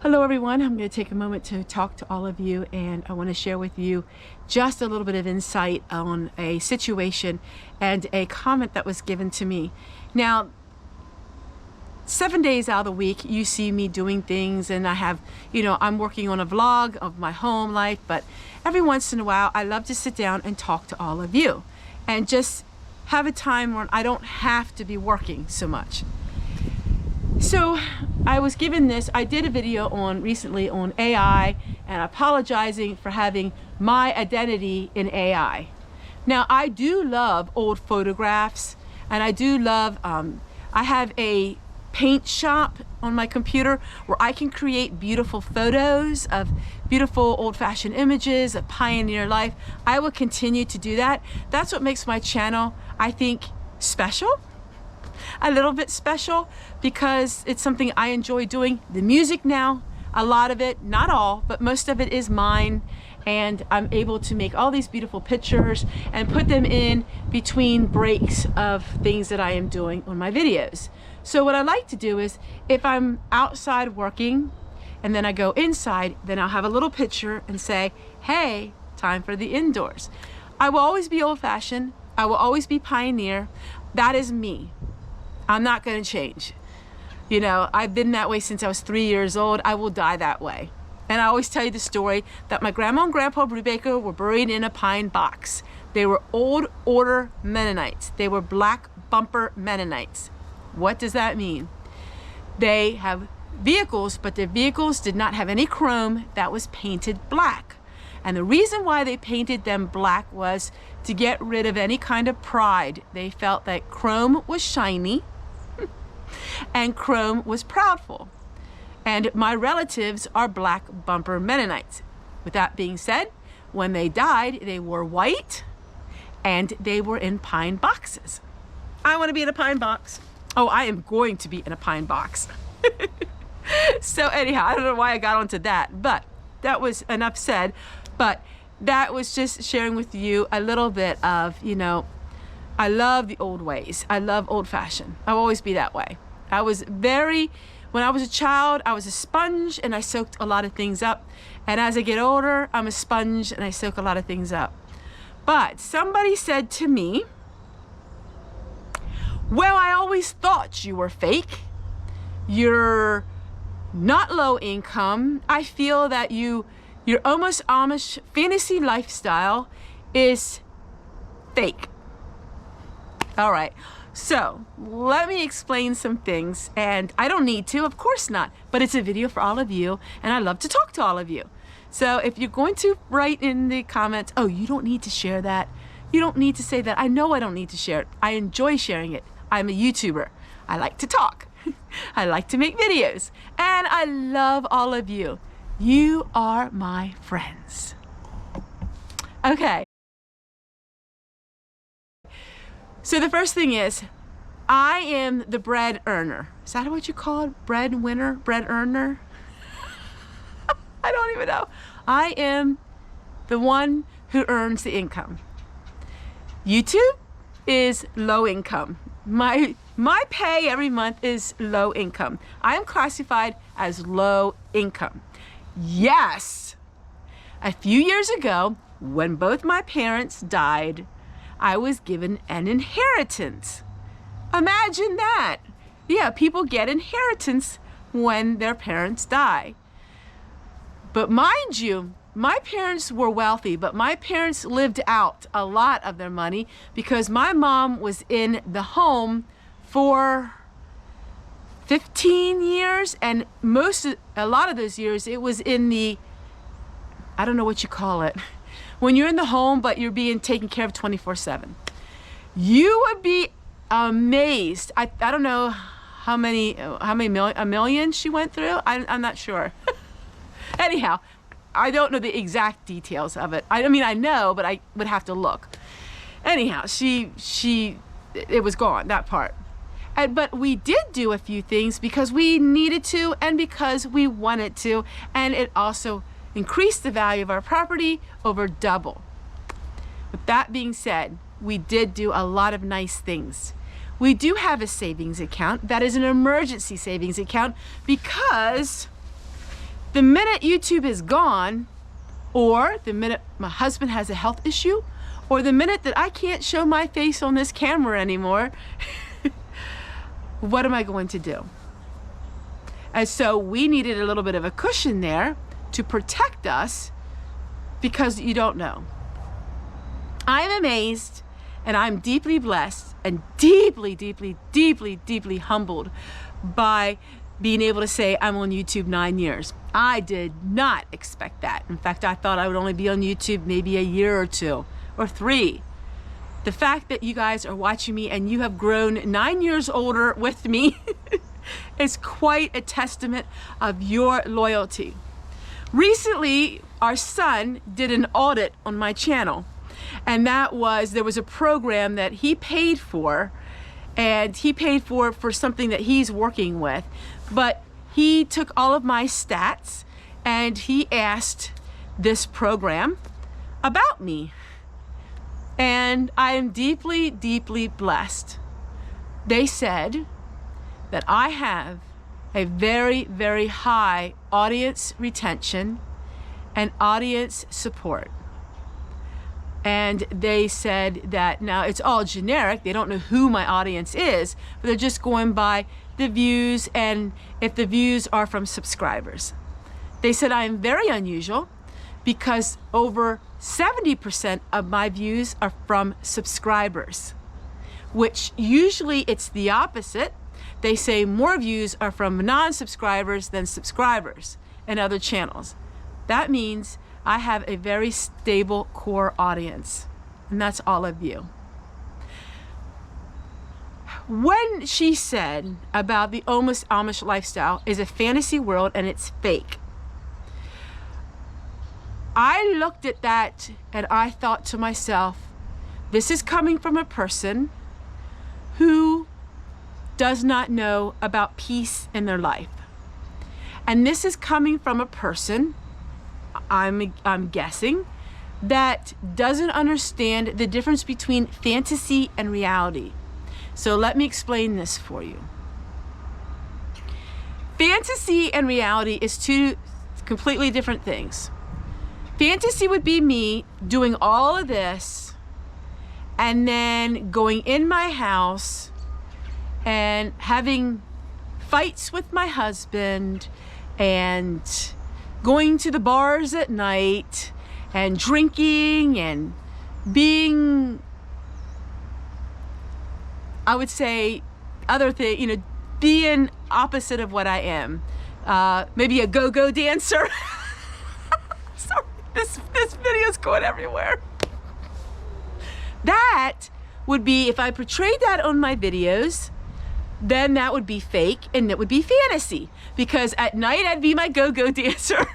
Hello everyone, I'm going to take a moment to talk to all of you, and I want to share with you just a little bit of insight on a situation and a comment that was given to me. Now, 7 days out of the week you see me doing things, and I have, I'm working on a vlog of my home life, but every once in a while I love to sit down and talk to all of you and just have a time when I don't have to be working so much. So I was given this, I did a video recently on AI and apologizing for having my identity in AI. Now I do love old photographs, and I do love, I have a paint shop on my computer where I can create beautiful photos of beautiful old-fashioned images of pioneer life. I will continue to do that. That's what makes my channel, I think, special. A little bit special because it's something I enjoy doing. The music now, a lot of it, not all, but most of it is mine, and I'm able to make all these beautiful pictures and put them in between breaks of things that I am doing on my videos. So what I like to do is, if I'm outside working and then I go inside, then I'll have a little picture and say, hey, time for the indoors. I will always be old-fashioned. I will always be pioneer. That is me. I'm not going to change. I've been that way since I was 3 years old. I will die that way. And I always tell you the story that my grandma and grandpa Brubaker were buried in a pine box. They were old order Mennonites. They were black bumper Mennonites. What does that mean? They have vehicles, but their vehicles did not have any chrome. That was painted black. And the reason why they painted them black was to get rid of any kind of pride. They felt that chrome was shiny and chrome was proudful. And my relatives are black bumper Mennonites. With that being said, when they died, they wore white and they were in pine boxes. I want to be in a pine box. Oh, I am going to be in a pine box. So anyhow, I don't know why I got onto that, but that was enough said. But that was just sharing with you a little bit of, I love the old ways. I love old fashioned. I'll always be that way. When I was a child, I was a sponge and I soaked a lot of things up. And as I get older, I'm a sponge and I soak a lot of things up. But somebody said to me, well, I always thought you were fake. You're not low income. I feel that your almost Amish fantasy lifestyle is fake. All right, so let me explain some things, and I don't need to, of course not, but it's a video for all of you, and I love to talk to all of you. So if you're going to write in the comments, oh, you don't need to share that, you don't need to say that, I know I don't need to share it. I enjoy sharing it. I'm a YouTuber. I like to talk. I like to make videos, and I love all of you. You are my friends. Okay. So the first thing is, I am the bread earner. Is that what you call it? Bread winner? Bread earner? I don't even know. I am the one who earns the income. YouTube is low income. My pay every month is low income. I am classified as low income. Yes, a few years ago, when both my parents died, I was given an inheritance. Imagine that. Yeah, people get inheritance when their parents die. But mind you, my parents were wealthy, but my parents lived out a lot of their money because my mom was in the home for 15 years, and a lot of those years it was in the, I don't know what you call it, when you're in the home but you're being taken care of 24/7. You would be amazed. I don't know how many a million she went through. I'm not sure. Anyhow, I don't know the exact details of it. I mean, I know, but I would have to look. Anyhow, it was gone, that part. But we did do a few things because we needed to and because we wanted to, and it also increased the value of our property over double. With that being said, we did do a lot of nice things. We do have a savings account that is an emergency savings account because The minute YouTube is gone, or the minute my husband has a health issue, or the minute that I can't show my face on this camera anymore, what am I going to do? And so we needed a little bit of a cushion there to protect us, because you don't know. I'm amazed and I'm deeply blessed and deeply, deeply, deeply, deeply humbled by being able to say I'm on YouTube 9 years. I did not expect that. In fact, I thought I would only be on YouTube maybe a year or 2 or 3. The fact that you guys are watching me and you have grown 9 years older with me is quite a testament of your loyalty. Recently, our son did an audit on my channel, and that was, there was a program that he paid for, and he paid for something that he's working with, but he took all of my stats and he asked this program about me, and I am deeply, deeply blessed. They said that I have a very, very high audience retention and audience support. And they said that now it's all generic. They don't know who my audience is, but they're just going by the views and if the views are from subscribers. They said I am very unusual because over 70% of my views are from subscribers, which usually it's the opposite. They say more views are from non-subscribers than subscribers in other channels. That means I have a very stable core audience, and that's all of you. When she said about the almost Amish lifestyle is a fantasy world and it's fake, I looked at that and I thought to myself, this is coming from a person who does not know about peace in their life. And this is coming from a person, I'm guessing, that doesn't understand the difference between fantasy and reality. So let me explain this for you. Fantasy and reality is 2 completely different things. Fantasy would be me doing all of this and then going in my house and having fights with my husband and going to the bars at night and drinking and being, I would say, other thing, you know, being opposite of what I am. Maybe a go-go dancer. Sorry, this video's going everywhere. That would be, if I portrayed that on my videos, then that would be fake and it would be fantasy, because at night I'd be my go-go dancer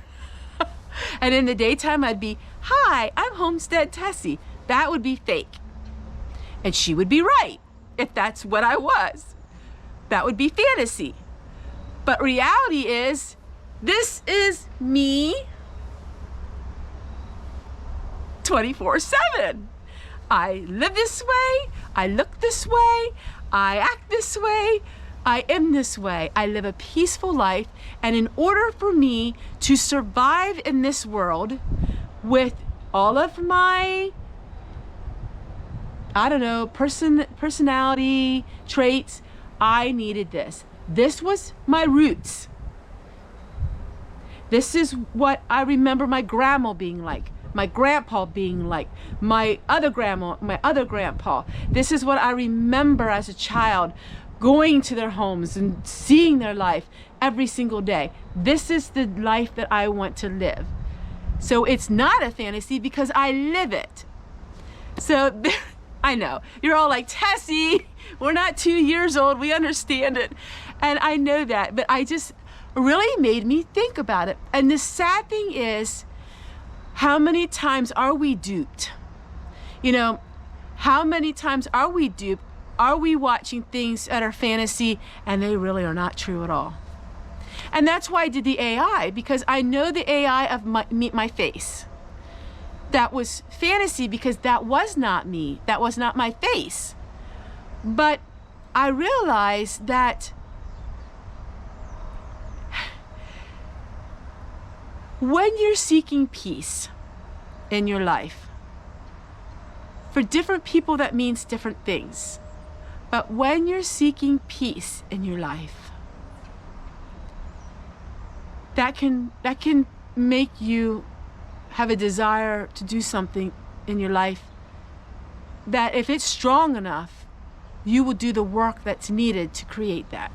and in the daytime I'd be, hi, I'm Homestead Tessie. That would be fake, and she would be right if that's what I was. That would be fantasy. But reality is, this is me 24/7. I live this way, I look this way, I act this way, I am this way. I live a peaceful life, and in order for me to survive in this world with all of my, I don't know, personality traits, I needed this. This was my roots. This is what I remember my grandma being like, my grandpa being like, my other grandma, my other grandpa. This is what I remember as a child, going to their homes and seeing their life every single day. This is the life that I want to live. So it's not a fantasy because I live it. So I know, you're all like, Tessie, we're not 2 years old, we understand it. And I know that, but I just really made me think about it. And the sad thing is, how many times are we duped? You know, how many times are we duped? Are we watching things that are fantasy and they really are not true at all? And that's why I did the AI, because I know the AI of my face. That was fantasy because that was not me. That was not my face. But I realized that When you're seeking peace in your life, for different people that means different things. But when you're seeking peace in your life, that can make you have a desire to do something in your life that if it's strong enough, you will do the work that's needed to create that.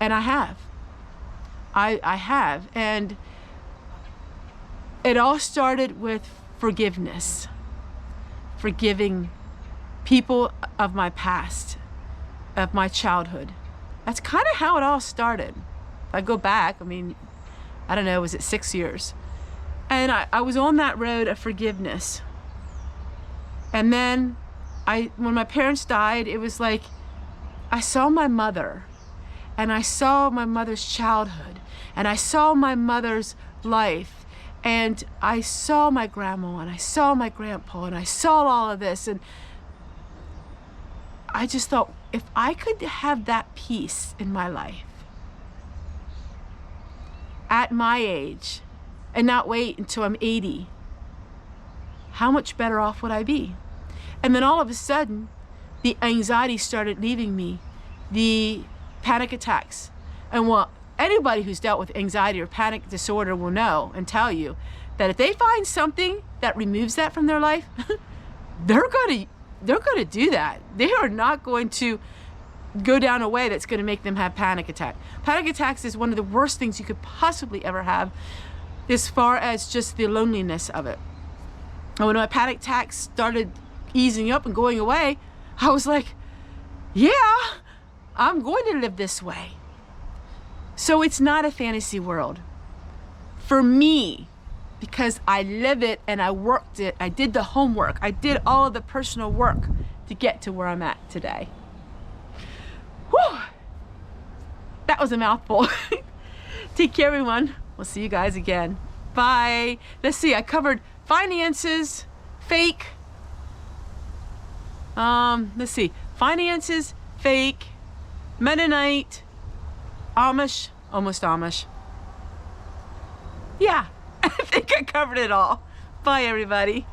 And I have. I have. And it all started with forgiveness. Forgiving people of my past, of my childhood. That's kind of how it all started. If I go back, I mean, I don't know, was it 6 years? And I was on that road of forgiveness. And then when my parents died, it was like I saw my mother, and I saw my mother's childhood, and I saw my mother's life, and I saw my grandma, and I saw my grandpa, and I saw all of this, and I just thought, if I could have that peace in my life at my age and not wait until I'm 80, how much better off would I be? And then all of a sudden, the anxiety started leaving me, the panic attacks. And well, anybody who's dealt with anxiety or panic disorder will know and tell you that if they find something that removes that from their life, they're going to do that. They are not going to go down a way that's going to make them have panic attack. Panic attacks is one of the worst things you could possibly ever have, as far as just the loneliness of it. And when my panic attacks started easing up and going away, I was like, yeah, I'm going to live this way. So it's not a fantasy world for me, because I live it and I worked it. I did the homework. I did all of the personal work to get to where I'm at today. Whew. That was a mouthful. Take care, everyone. We'll see you guys again. Bye. Let's see, I covered finances, fake. Let's see, finances, fake, Mennonite, Amish, almost Amish. Yeah, I think I covered it all. Bye, everybody.